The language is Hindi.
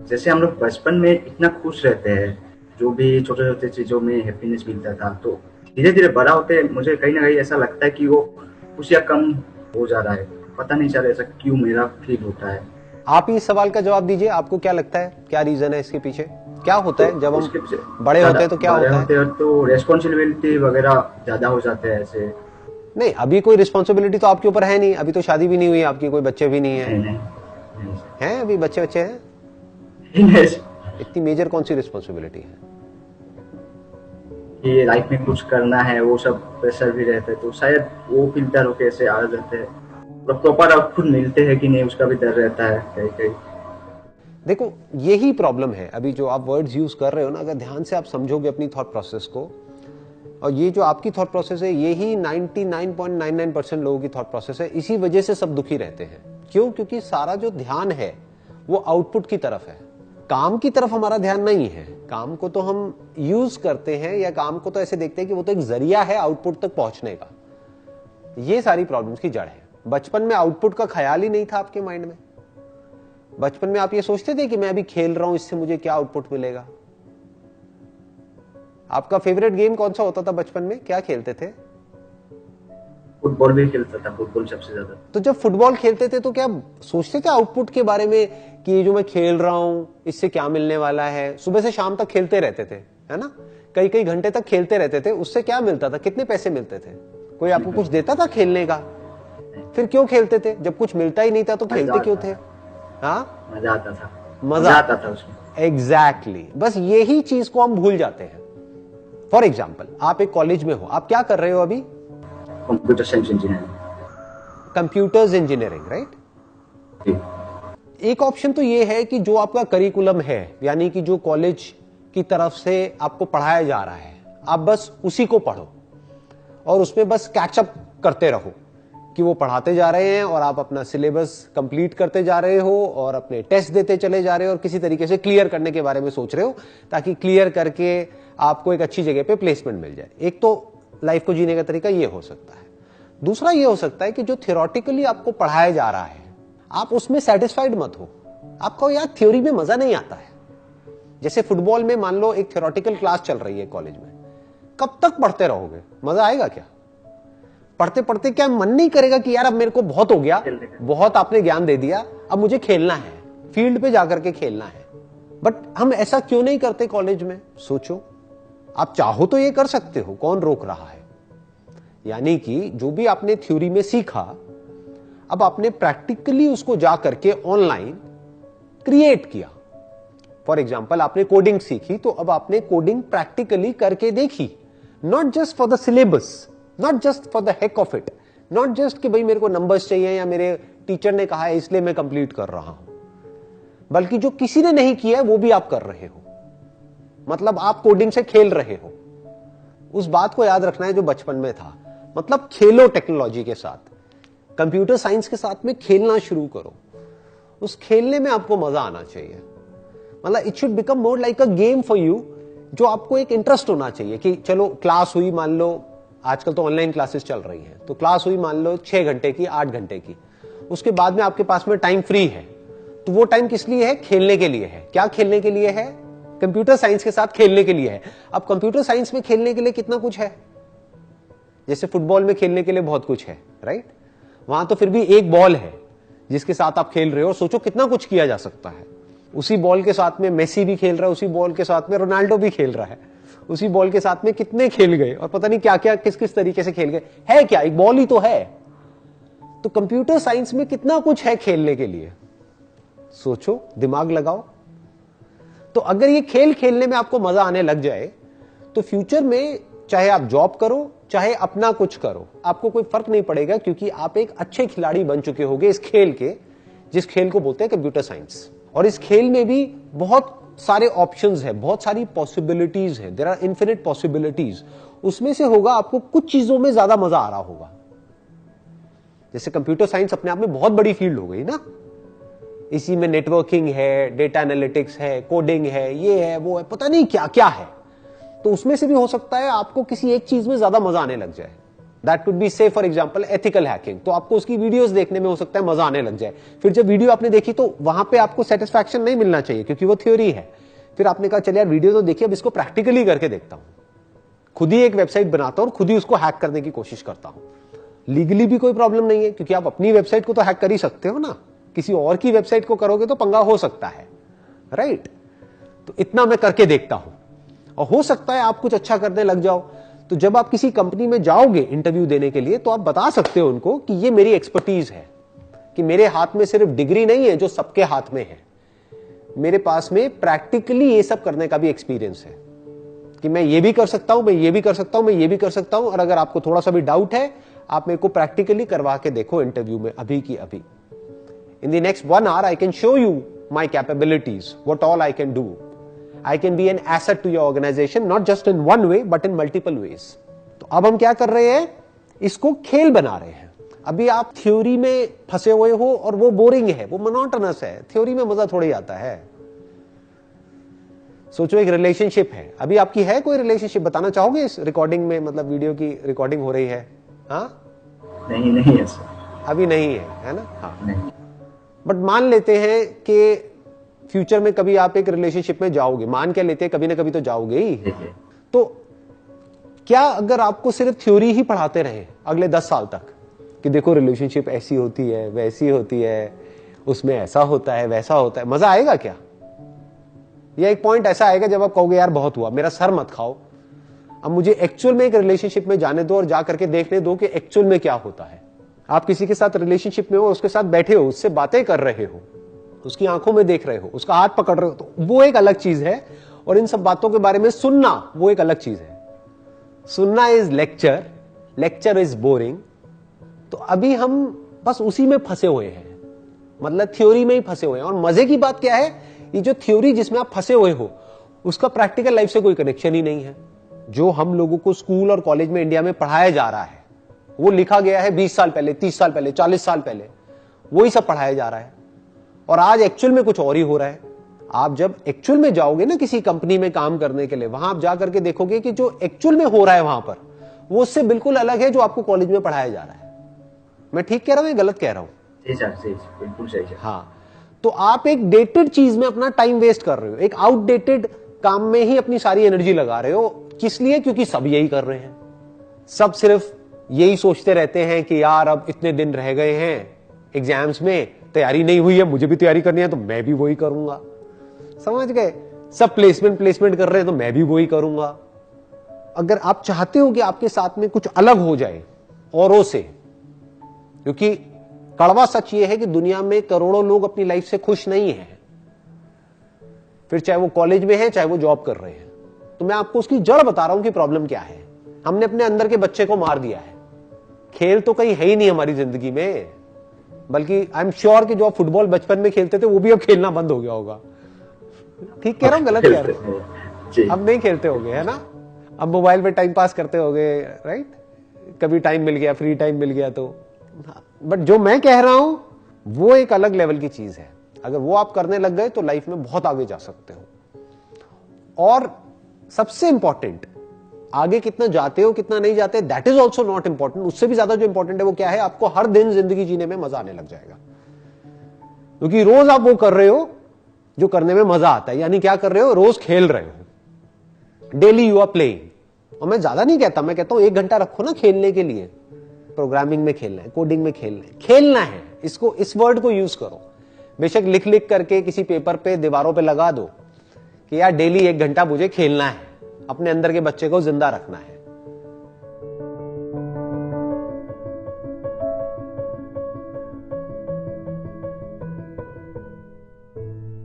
जैसे हम लोग बचपन में इतना खुश रहते हैं, जो भी छोटे छोटे चीजों में हैप्पीनेस मिलता था, तो धीरे धीरे बड़ा होते मुझे कहीं ना कहीं ऐसा लगता है कि वो खुशियाँ कम हो जा रहा है। पता नहीं चल ऐसा क्यों मेरा फील होता है। आप इस सवाल का जवाब दीजिए, आपको क्या लगता है, क्या रीजन है इसके पीछे? क्या होता तो है जब हम उसके पीछे बड़े होते हैं तो क्या बड़े होता होते है? हैं तो रेस्पॉन्सिबिलिटी वगैरह ज्यादा हो जाते हैं ऐसे। नहीं, अभी कोई रिस्पॉन्सिबिलिटी तो आपके ऊपर है नहीं, अभी तो शादी भी नहीं हुई आपकी, कोई बच्चे भी नहीं है। नहीं नहीं नहीं हैं अभी बच्चे बच्चे हैं? नहीं, इतनी मेजर कौन सी रिस्पॉन्सिबिलिटी है? कि लाइफ में कुछ करना है, वो सब प्रेशर भी रहता है, तो शायद वो फिल्टर होके ऐसे आ जाते हैं। प्रॉपर आउटपुट मिलते हैं कि नहीं उसका भी डर रहता है कहीं कहीं। देखो, यही प्रॉब्लम है। अभी जो आप वर्ड्स यूज कर रहे हो ना, अगर ध्यान से आप समझोगे अपनी थॉट प्रोसेस को, और ये जो आपकी थॉट प्रोसेस है यही 99.99% लोगों की थॉट प्रोसेस है। इसी वजह से सब दुखी रहते हैं। क्यों? क्योंकि सारा जो ध्यान है वो आउटपुट की तरफ है, काम की तरफ हमारा ध्यान नहीं है। काम को तो हम यूज करते हैं, या काम को तो ऐसे देखते हैं कि वो तो एक जरिया है आउटपुट तक पहुंचने का। ये सारी प्रॉब्लम्स की जड़ है। बचपन में आउटपुट का ख्याल ही नहीं था आपके माइंड में। बचपन में आप ये सोचते थे कि मैं अभी खेल रहा हूं, इससे मुझे क्या आउटपुट मिलेगा? आपका फेवरेट गेम कौन सा होता था बचपन में? क्या खेलते थे? फुटबॉल भी खेलता था, फुटबॉल सबसे ज्यादा। तो जब फुटबॉल खेलते थे तो क्या सोचते थे आउटपुट के बारे में कि ये जो मैं खेल रहा हूं इससे क्या मिलने वाला है? सुबह से शाम तक खेलते रहते थे, है ना? कई कई घंटे तक खेलते रहते थे। उससे क्या मिलता था? कितने पैसे मिलते थे? कोई आपको कुछ देता था खेलने का? फिर क्यों खेलते थे? जब कुछ मिलता ही नहीं था तो खेलते क्यों थे? हाँ, मजा आता था। मजा आता था उसमें। एग्जैक्टली। बस यही चीज को हम भूल जाते हैं। फॉर एग्जाम्पल, आप एक कॉलेज में हो, आप क्या कर रहे हो अभी? Computer science engineering. Computers engineering, right? एक ऑप्शन तो ये है कि जो आपका करिकुलम है, यानी कि जो कॉलेज की तरफ से आपको पढ़ाया जा रहा है, आप बस उसी को पढ़ो और उसमें बस कैचअप करते रहो कि वो पढ़ाते जा रहे हैं और आप अपना सिलेबस कंप्लीट करते जा रहे हो और अपने टेस्ट देते चले जा रहे हो और किसी तरीके से क्लियर करने के बारे में सोच रहे हो, ताकि क्लियर करके आपको एक अच्छी जगह पे प्लेसमेंट मिल जाए। एक तो लाइफ को जीने का तरीका ये हो सकता है। दूसरा ये हो सकता है कि जो थियोरेटिकली आपको पढ़ाया जा रहा है, आप उसमें सेटिस्फाइड मत हो। आपको यार थ्योरी में मजा नहीं आता है। जैसे फुटबॉल में मान लो एक थियोरेटिकल क्लास चल रही है कॉलेज में, कब तक पढ़ते रहोगे? मजा आएगा क्या? पढ़ते पढ़ते क्या मन नहीं करेगा कि यार अब मेरे को बहुत हो गया, बहुत आपने ज्ञान दे दिया, अब मुझे खेलना है, फील्ड पे जाकर के खेलना है? बट हम ऐसा क्यों नहीं करते कॉलेज में? सोचो, आप चाहो तो ये कर सकते हो, कौन रोक रहा है? यानी कि जो भी आपने थ्योरी में सीखा, अब आपने प्रैक्टिकली उसको जा करके ऑनलाइन क्रिएट किया। फॉर एग्जाम्पल, आपने कोडिंग सीखी तो अब आपने कोडिंग प्रैक्टिकली करके देखी। Not just for the syllabus, not just for the heck of it, not just कि भाई मेरे को नंबर्स चाहिए या मेरे टीचर ने कहा है इसलिए मैं कंप्लीट कर रहा हूं, बल्कि जो किसी ने नहीं किया है वो भी आप कर रहे हो। मतलब आप कोडिंग से खेल रहे हो। उस बात को याद रखना है जो बचपन में था। मतलब खेलो टेक्नोलॉजी के साथ, कंप्यूटर साइंस के साथ में खेलना शुरू करो। उस खेलने में आपको मजा आना चाहिए। मतलब it should become more like a game for you, जो आपको एक इंटरेस्ट होना चाहिए कि चलो क्लास हुई, मान लो आजकल तो ऑनलाइन क्लासेस चल रही हैं, तो क्लास हुई मान लो 6 घंटे की, 8 घंटे की, उसके बाद में आपके पास में टाइम फ्री है, तो वो टाइम किस लिए है? खेलने के लिए है। क्या खेलने के लिए है? कंप्यूटर साइंस के साथ खेलने के लिए है। अब कंप्यूटर साइंस में खेलने के लिए कितना कुछ है। जैसे फुटबॉल में खेलने के लिए बहुत कुछ है, राइट? वहां तो फिर भी एक बॉल है जिसके साथ आप खेल रहे हो, और सोचो कितना कुछ किया जा सकता है। उसी बॉल के साथ में मेसी भी खेल रहा है, उसी बॉल के साथ में रोनाल्डो भी खेल रहा है, उसी बॉल के साथ में कितने खेल गए और पता नहीं क्या क्या किस किस तरीके से खेल गए। है क्या? एक बॉल ही तो है। तो कंप्यूटर साइंस में कितना कुछ है खेलने के लिए। सोचो, दिमाग लगाओ। तो अगर ये खेल खेलने में आपको मजा आने लग जाए तो फ्यूचर में चाहे आप जॉब करो चाहे अपना कुछ करो, आपको कोई फर्क नहीं पड़ेगा, क्योंकि आप एक अच्छे खिलाड़ी बन चुके होगे इस खेल के, जिस खेल को बोलते हैं कंप्यूटर साइंस। और इस खेल में भी बहुत सारे ऑप्शंस हैं, बहुत सारी पॉसिबिलिटीज हैं। There are infinite possibilities. उसमें से होगा आपको कुछ चीजों में ज्यादा मजा आ रहा होगा। जैसे कंप्यूटर साइंस अपने आप में बहुत बड़ी फील्ड हो गई ना, इसी में नेटवर्किंग है, डेटा एनालिटिक्स है, कोडिंग है, ये है, वो है, पता नहीं क्या क्या है। तो उसमें से भी हो सकता है आपको किसी एक चीज में ज्यादा मजा आने लग जाए। दैट वुड बी से फॉर एग्जांपल एथिकल हैकिंग। तो आपको उसकी वीडियोस देखने में हो सकता है मजा आने लग जाए। फिर जब वीडियो आपने देखी तो वहां पे आपको सेटिस्फैक्शन नहीं मिलना चाहिए क्योंकि वो थ्योरी है। फिर आपने कहा चल यार वीडियो तो देखिए, अब इसको प्रैक्टिकली करके देखता हूं, खुद ही एक वेबसाइट बनाता हूं और खुद ही उसको हैक करने की कोशिश करता हूं। लीगली भी कोई प्रॉब्लम नहीं है क्योंकि आप अपनी वेबसाइट को तो हैक कर ही सकते हो ना, किसी और की वेबसाइट को करोगे तो पंगा हो सकता है, राइट। तो इतना मैं करके देखता हूं और हो सकता है आप कुछ अच्छा करने लग जाओ। तो जब आप किसी कंपनी में जाओगे इंटरव्यू देने के लिए तो आप बता सकते हो उनको कि ये मेरी एक्सपर्टीज है, कि मेरे हाथ में सिर्फ डिग्री नहीं है जो सबके हाथ में है, मेरे पास में प्रैक्टिकली ये सब करने का भी एक्सपीरियंस है, कि मैं ये भी कर सकता हूं, मैं ये भी कर सकता हूं, मैं ये भी कर सकता हूं। और अगर आपको थोड़ा सा भी डाउट है आप मेरे को प्रैक्टिकली करवा के देखो इंटरव्यू में अभी की अभी। In the next 1 hour I can show you my capabilities, what all I can do. I can be an asset to your organization, not just in one way, but in multiple ways. तो अब हम क्या कर रहे हैं, इसको खेल बना रहे हैं। अभी आप थ्योरी में फंसे हुए हो और वो बोरिंग है, वो मोनोटोनस है, थ्योरी में मजा थोड़ी आता है। सोचो एक रिलेशनशिप है, अभी आपकी है कोई रिलेशनशिप, बताना चाहोगे इस रिकॉर्डिंग में, मतलब वीडियो की रिकॉर्डिंग हो रही है? हाँ नहीं है सर, अभी नहीं है ना? हाँ नहीं। बट मान लेते हैं कि फ्यूचर में कभी आप एक रिलेशनशिप में जाओगे, मान क्या लेते हैं, कभी ना कभी तो जाओगे ही। तो क्या अगर आपको सिर्फ थ्योरी ही पढ़ाते रहे अगले 10 साल तक कि देखो रिलेशनशिप ऐसी होती है, वैसी होती है, उसमें ऐसा होता है, वैसा होता है, मजा आएगा क्या? या एक पॉइंट ऐसा आएगा जब आप कहोगे यार बहुत हुआ, मेरा सर मत खाओ, अब मुझे एक्चुअल में एक रिलेशनशिप में जाने दो और जा करके देखने दो कि एक्चुअल में क्या होता है। आप किसी के साथ रिलेशनशिप में हो, उसके साथ बैठे हो, उससे बातें कर रहे हो, उसकी आंखों में देख रहे हो, उसका हाथ पकड़ रहे हो, तो वो एक अलग चीज है। और इन सब बातों के बारे में सुनना वो एक अलग चीज है। सुनना is lecture, lecture is boring. तो अभी हम बस उसी में फंसे हुए हैं, मतलब थ्योरी में ही फंसे हुए हैं। और मजे की बात क्या है, ये जो थ्योरी जिसमें आप फंसे हुए हो उसका प्रैक्टिकल लाइफ से कोई कनेक्शन ही नहीं है। जो हम लोगों को स्कूल और कॉलेज में इंडिया में पढ़ाया जा रहा है वो लिखा गया है 20 साल पहले, 30 साल पहले, 40 साल पहले, वही सब पढ़ाया जा रहा है। और आज एक्चुअल में कुछ और ही हो रहा है। आप जब एक्चुअल में जाओगे ना किसी कंपनी में काम करने के लिए, वहां आप जाकर के देखोगे कि जो एक्चुअल में हो रहा है वहां पर वो उससे बिल्कुल अलग है जो आपको कॉलेज में पढ़ाया जा रहा है। मैं ठीक कह रहा हूं या गलत कह रहा हूं? सही, बिल्कुल सही है। हाँ, तो आप एक डेटेड चीज में अपना टाइम वेस्ट कर रहे हो, एक आउटडेटेड काम में ही अपनी सारी एनर्जी लगा रहे हो। किस लिए? क्योंकि सब यही कर रहे हैं, सब सिर्फ यही सोचते रहते हैं कि यार अब इतने दिन रह गए हैं एग्जाम्स में, तैयारी नहीं हुई है, मुझे भी तैयारी करनी है तो मैं भी वही करूंगा। समझ गए? सब प्लेसमेंट कर रहे हैं तो मैं भी वही करूंगा। अगर आप चाहते हो कि आपके साथ में कुछ अलग हो जाए औरों से, क्योंकि कड़वा सच ये है कि दुनिया में करोड़ों लोग अपनी लाइफ से खुश नहीं हैं, फिर चाहे वो कॉलेज में है चाहे वो जॉब कर रहे हैं। तो मैं आपको उसकी जड़ बता रहा हूं कि प्रॉब्लम क्या है। हमने अपने अंदर के बच्चे को मार दिया है। खेल तो कहीं है ही नहीं हमारी जिंदगी में, बल्कि आई एम श्योर कि जो आप फुटबॉल बचपन में खेलते थे वो भी अब खेलना बंद हो गया होगा। ठीक कह रहा हूं गलत कह रहा हूं? अब नहीं खेलते होगे, है ना? अब मोबाइल पे टाइम पास करते होगे, राइट? कभी टाइम मिल गया, फ्री टाइम मिल गया तो। बट जो मैं कह रहा हूं वो एक अलग लेवल की चीज है। अगर वो आप करने लग गए तो लाइफ में बहुत आगे जा सकते हो। और सबसे इंपॉर्टेंट, आगे कितना जाते हो कितना नहीं जाते, that is also not important. उससे भी ज्यादा जो इंपॉर्टेंट है वो क्या है, आपको हर दिन जिंदगी जीने में मजा आने लग जाएगा, क्योंकि रोज आप वो कर रहे हो जो करने में मजा आता है। यानी क्या कर रहे हो, रोज खेल रहे हो, डेली यू आर प्लेइंग। और मैं ज्यादा नहीं कहता, मैं कहता हूं 1 घंटा रखो ना खेलने के लिए। प्रोग्रामिंग में खेलना है, कोडिंग में खेलना है, इसको, इस वर्ड को यूज करो। बेशक लिख लिख करके किसी पेपर पे, दीवारों पे लगा दो कि यार डेली 1 घंटा मुझे खेलना है, अपने अंदर के बच्चे को जिंदा रखना है।